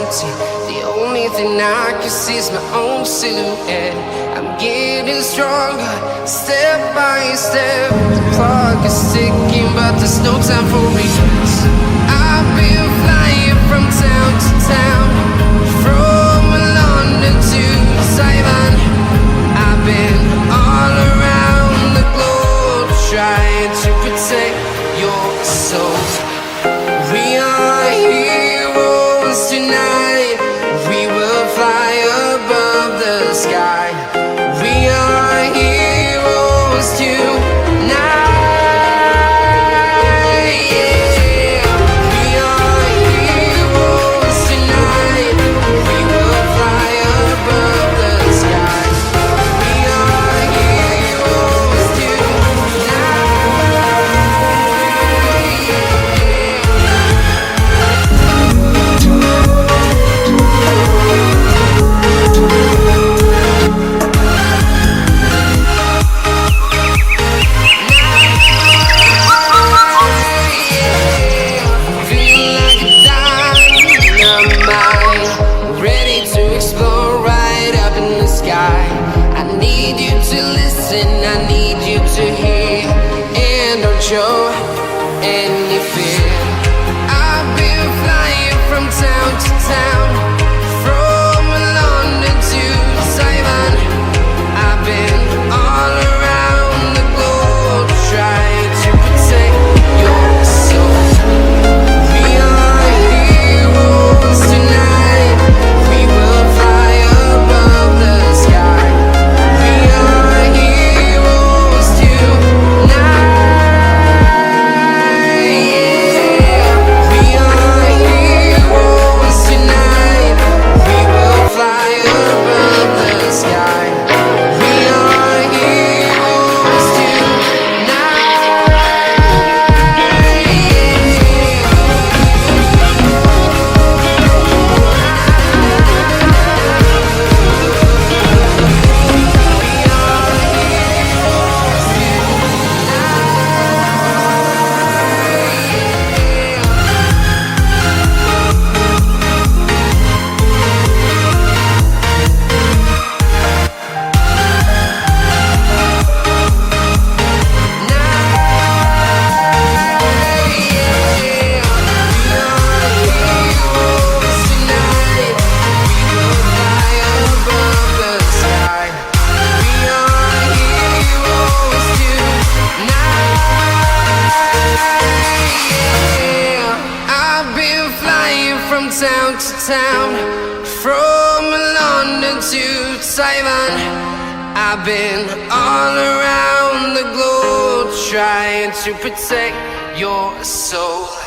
empty. The only thing I can see is my own silhouette. I'm getting stronger, step by step. The clock is ticking, but there's no time for regrets. I've been flying from town to town, from London to Taiwan. I've been all around the globe, trying to protect your soul. We are heroes tonight. We will fly above the sky. We are heroes tonight. Yeah. We are heroes tonight. We will fly above the sky. We are heroes tonight. Show any fear. I've been flying from town to town, from London to Taiwan. I've been all around the globe, trying to protect your soul. We are heroes tonight. We will fly above the sky. We are heroes tonight. Town to town, from London to Taiwan. I've been all around the globe, trying to protect your soul.